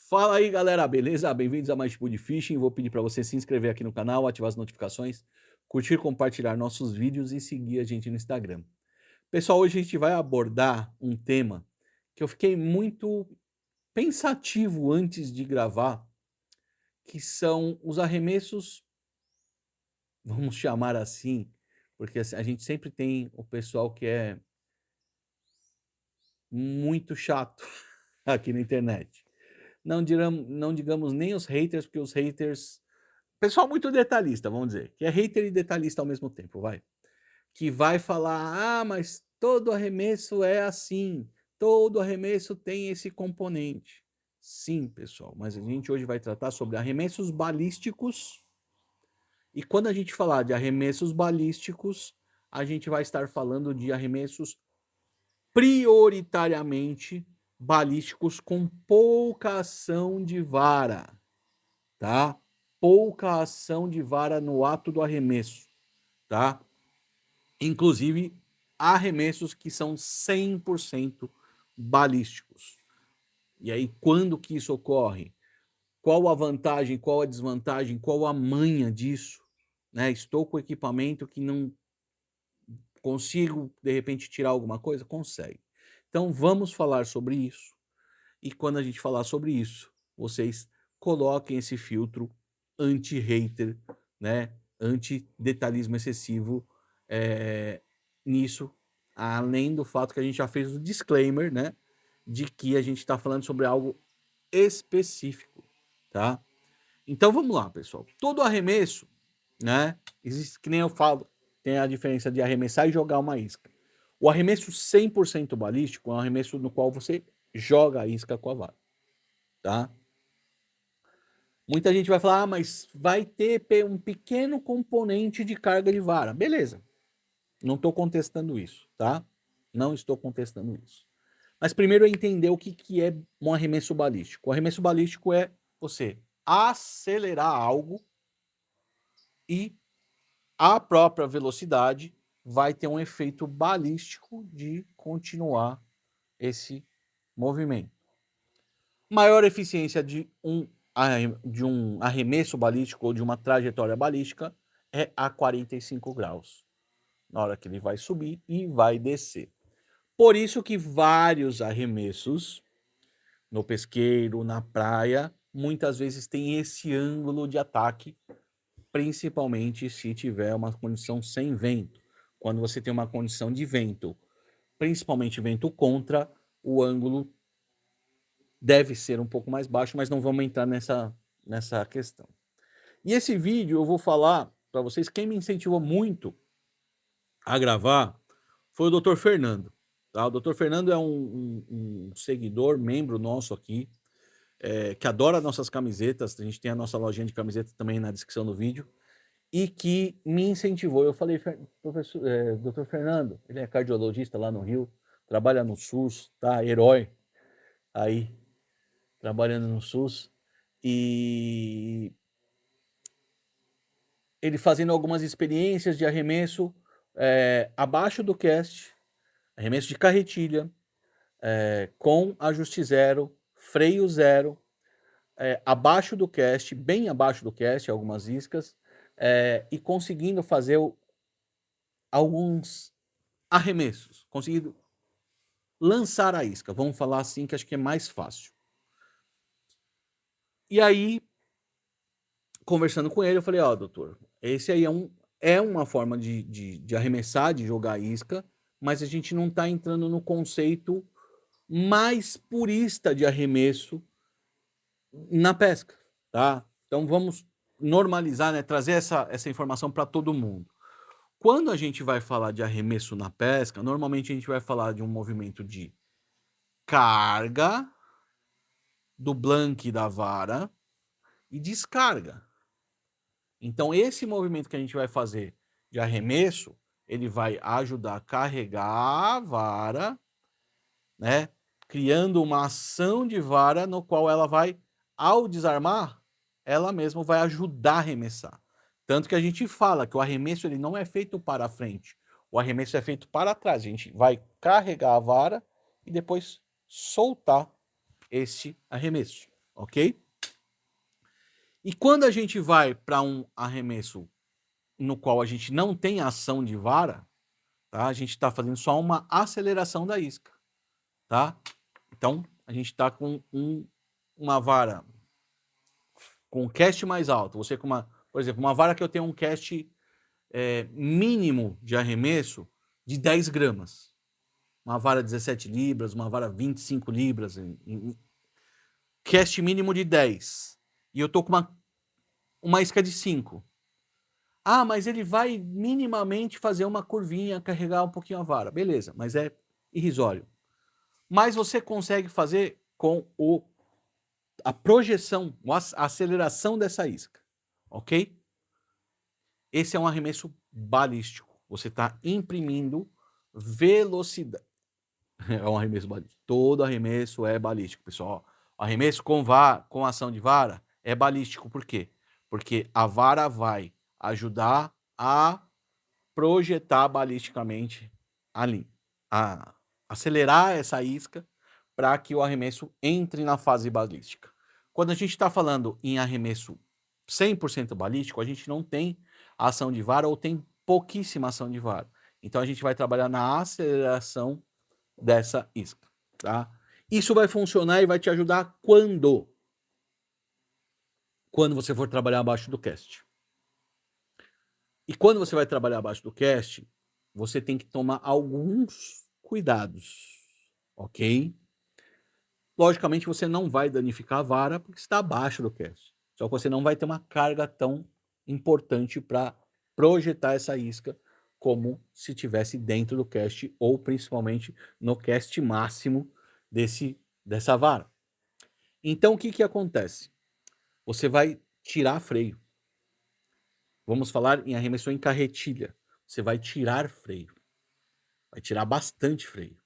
Fala aí, galera, beleza? Bem-vindos a mais tipo de Fishing. Vou pedir para você se inscrever aqui no canal, ativar as notificações, curtir, compartilhar nossos vídeos e seguir a gente no Instagram. Pessoal, hoje a gente vai abordar um tema que eu fiquei muito pensativo antes de gravar, que são os arremessos, vamos chamar assim, porque assim, a gente sempre tem o pessoal que é muito chato aqui na internet. Não digamos nem os haters, porque os haters. Pessoal muito detalhista, vamos dizer, que é hater e detalhista ao mesmo tempo, vai. Que vai falar: "Ah, mas todo arremesso é assim, todo arremesso tem esse componente". Sim, pessoal, mas a gente hoje vai tratar sobre arremessos balísticos, e quando a gente falar de arremessos balísticos, a gente vai estar falando de arremessos prioritariamente balísticos com pouca ação de vara, tá? Pouca ação de vara no ato do arremesso, tá? Inclusive arremessos que são 100% balísticos. E aí, quando que isso ocorre? Qual a vantagem, qual a desvantagem, qual a manha disso? Né? Estou com equipamento que não consigo, de repente, tirar alguma coisa? Consegue. Então, vamos falar sobre isso. E quando a gente falar sobre isso, vocês coloquem esse filtro anti-hater, né? Anti-detalhismo excessivo nisso, além do fato que a gente já fez o disclaimer, né? De que a gente está falando sobre algo específico, tá? Então vamos lá, pessoal. Todo arremesso, né? Existe, que nem eu falo, tem a diferença de arremessar e jogar uma isca. O arremesso 100% balístico é um arremesso no qual você joga a isca com a vara, tá? Muita gente vai falar, mas vai ter um pequeno componente de carga de vara. Beleza, não estou contestando isso, tá? Não estou contestando isso. Mas primeiro é entender o que é um arremesso balístico. O arremesso balístico é você acelerar algo e a própria velocidade vai ter um efeito balístico de continuar esse movimento. Maior eficiência de um arremesso balístico ou de uma trajetória balística é a 45 graus, na hora que ele vai subir e vai descer. Por isso que vários arremessos no pesqueiro, na praia, muitas vezes tem esse ângulo de ataque, principalmente se tiver uma condição sem vento. Quando você tem uma condição de vento, principalmente vento contra, o ângulo deve ser um pouco mais baixo, mas não vamos entrar nessa questão. E esse vídeo eu vou falar para vocês, quem me incentivou muito a gravar foi o Dr. Fernando. Tá? O Dr. Fernando é um seguidor, membro nosso aqui, que adora nossas camisetas. A gente tem a nossa lojinha de camisetas também na descrição do vídeo. E que me incentivou. Eu falei, professor, Dr. Fernando, ele é cardiologista lá no Rio, trabalha no SUS, tá? Herói aí, trabalhando no SUS. E ele fazendo algumas experiências de arremesso abaixo do cast, arremesso de carretilha, com ajuste zero, freio zero, abaixo do cast, bem abaixo do cast, algumas iscas, e conseguindo fazer alguns arremessos, conseguindo lançar a isca, vamos falar assim, que acho que é mais fácil. E aí, conversando com ele, eu falei, ó, doutor, esse aí é uma forma de arremessar, de jogar isca, mas a gente não está entrando no conceito mais purista de arremesso na pesca, tá? Então vamos normalizar, né, trazer essa informação para todo mundo. Quando a gente vai falar de arremesso na pesca, normalmente a gente vai falar de um movimento de carga do blank da vara e descarga. Então esse movimento que a gente vai fazer de arremesso, ele vai ajudar a carregar a vara, né? Criando uma ação de vara no qual ela vai, ao desarmar, ela mesma vai ajudar a arremessar. Tanto que a gente fala que o arremesso ele não é feito para frente, o arremesso é feito para trás. A gente vai carregar a vara e depois soltar esse arremesso, ok? E quando a gente vai para um arremesso no qual a gente não tem ação de vara, tá? A gente está fazendo só uma aceleração da isca, tá? Então, a gente está com uma vara com cast mais alto. Você com por exemplo, uma vara que eu tenho um cast mínimo de arremesso de 10 gramas. Uma vara 17 libras, uma vara 25 libras, cast mínimo de 10. E eu tô com uma isca de 5. Ah, mas ele vai minimamente fazer uma curvinha, carregar um pouquinho a vara. Beleza, mas é irrisório. Mas você consegue fazer com a projeção, a aceleração dessa isca, ok? Esse é um arremesso balístico. Você está imprimindo velocidade. É um arremesso balístico. Todo arremesso é balístico, pessoal. O arremesso com ação de vara é balístico. Por quê? Porque a vara vai ajudar a projetar balisticamente ali, a acelerar essa isca para que o arremesso entre na fase balística. Quando a gente está falando em arremesso 100% balístico, a gente não tem ação de vara ou tem pouquíssima ação de vara. Então a gente vai trabalhar na aceleração dessa isca, tá? Isso vai funcionar e vai te ajudar quando? Quando você for trabalhar abaixo do cast. E quando você vai trabalhar abaixo do cast, você tem que tomar alguns cuidados, ok? Logicamente, você não vai danificar a vara porque está abaixo do cast. Só que você não vai ter uma carga tão importante para projetar essa isca como se tivesse dentro do cast ou principalmente no cast máximo dessa vara. Então, o que que acontece? Você vai tirar freio. Vamos falar em arremesso em carretilha. Você vai tirar freio. Vai tirar bastante freio.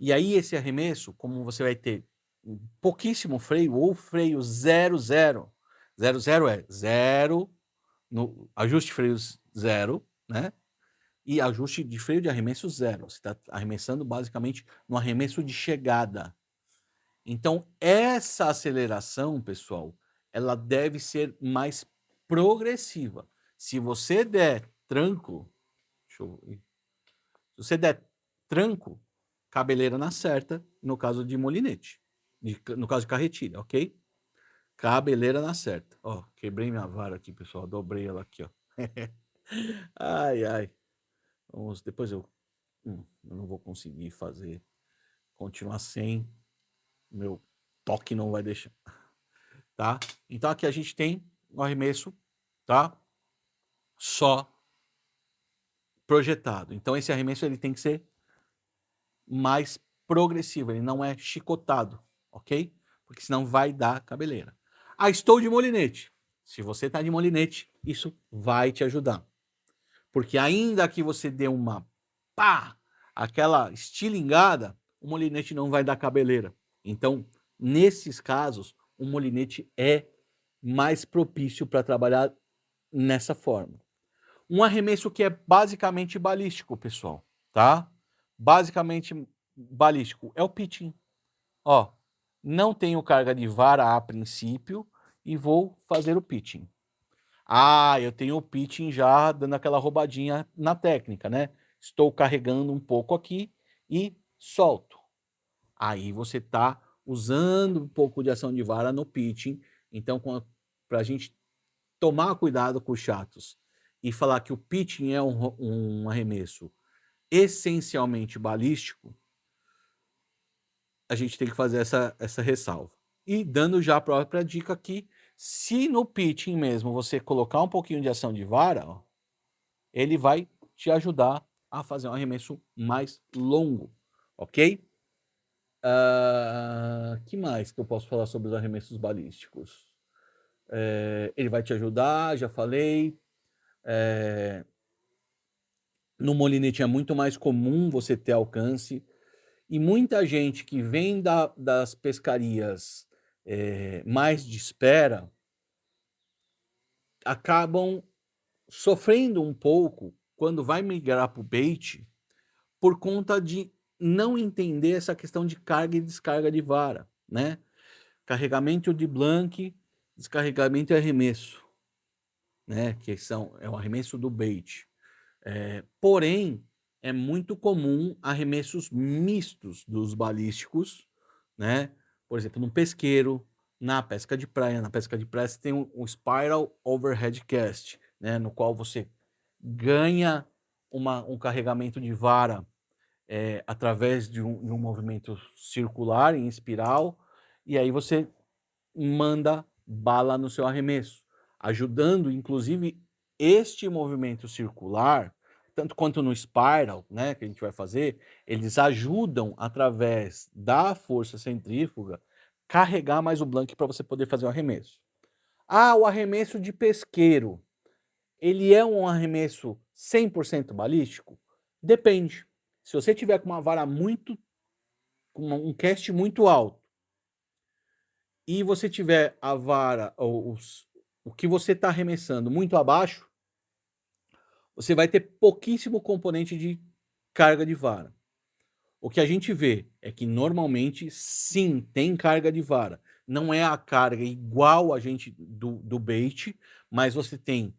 E aí esse arremesso, como você vai ter pouquíssimo freio ou freio 0, 0. 0, 0 é 0, no ajuste de freios 0, né? E ajuste de freio de arremesso 0. Você está arremessando basicamente no arremesso de chegada. Então, essa aceleração, pessoal, ela deve ser mais progressiva. Se você der tranco, se você der tranco, cabeleira na certa, no caso de molinete, no caso de carretilha, ok? Cabeleira na certa. Ó, quebrei minha vara aqui, pessoal, dobrei ela aqui, ó. Ai, ai. Depois eu não vou conseguir continuar sem, meu toque não vai deixar, tá? Então aqui a gente tem um arremesso, tá? Só projetado. Então esse arremesso ele tem que ser mais progressivo, ele não é chicotado, ok? Porque senão vai dar cabeleira. Ah, estou de molinete. Se você está de molinete, isso vai te ajudar. Porque ainda que você dê uma pá, aquela estilingada, o molinete não vai dar cabeleira. Então, nesses casos, o molinete é mais propício para trabalhar nessa forma. Um arremesso que é basicamente balístico, pessoal, tá? Basicamente balístico é o pitching. Ó, não tenho carga de vara a princípio e vou fazer o pitching. Ah, eu tenho o pitching já dando aquela roubadinha na técnica, né? Estou carregando um pouco aqui e solto. Aí você está usando um pouco de ação de vara no pitching. Então, para a gente tomar cuidado com os chatos e falar que o pitching é um arremesso essencialmente balístico, a gente tem que fazer essa ressalva. E dando já a própria dica aqui, se no pitching mesmo você colocar um pouquinho de ação de vara, ó, ele vai te ajudar a fazer um arremesso mais longo, ok? Que mais que eu posso falar sobre os arremessos balísticos? Ele vai te ajudar, já falei. No molinete é muito mais comum você ter alcance. E muita gente que vem das pescarias mais de espera acabam sofrendo um pouco quando vai migrar para o bait por conta de não entender essa questão de carga e descarga de vara, né? carregamento de blank, descarregamento e arremesso, né? Que é o arremesso do bait. Porém, é muito comum arremessos mistos dos balísticos, né? Por exemplo, no pesqueiro, na pesca de praia. Na pesca de praia você tem o Spiral Overhead Cast, né? No qual você ganha um carregamento de vara através de um movimento circular, em espiral, e aí você manda bala no seu arremesso, ajudando, inclusive, este movimento circular, tanto quanto no spiral, né, que a gente vai fazer, eles ajudam, através da força centrífuga, carregar mais o blank para você poder fazer o arremesso. Ah, o arremesso de pesqueiro, ele é um arremesso 100% balístico? Depende. Se você tiver com uma vara com um cast muito alto, e você tiver a vara, o que você está arremessando muito abaixo, você vai ter pouquíssimo componente de carga de vara. O que a gente vê é que normalmente sim, tem carga de vara. Não é a carga igual a gente do bait, mas você tem,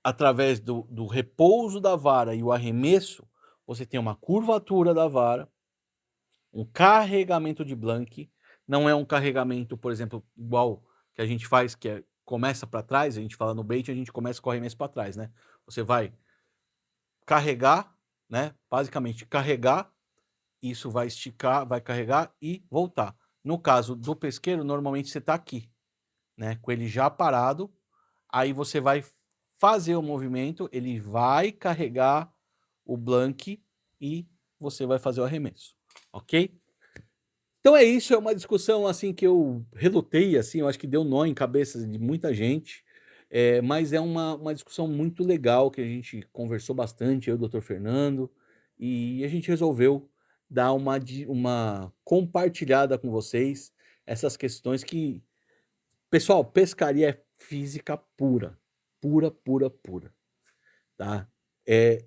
através do repouso da vara e o arremesso, você tem uma curvatura da vara, um carregamento de blank, não é um carregamento, por exemplo, igual que a gente faz, que começa para trás, a gente fala no bait, a gente começa com o arremesso para trás, né? Você vai carregar, né? Basicamente carregar, isso vai esticar, vai carregar e voltar. No caso do pesqueiro, normalmente você está aqui, né? Com ele já parado, aí você vai fazer o movimento, ele vai carregar o blank e você vai fazer o arremesso, ok? Então é isso, é uma discussão assim que eu relutei, assim, eu acho que deu nó em cabeças de muita gente, mas é uma discussão muito legal que a gente conversou bastante, eu e o Dr. Fernando, e a gente resolveu dar uma compartilhada com vocês essas questões que, pessoal, pescaria é física pura, pura, pura, pura, tá? É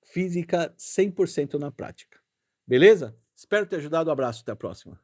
física 100% na prática. Beleza? Espero ter ajudado, um abraço, até a próxima.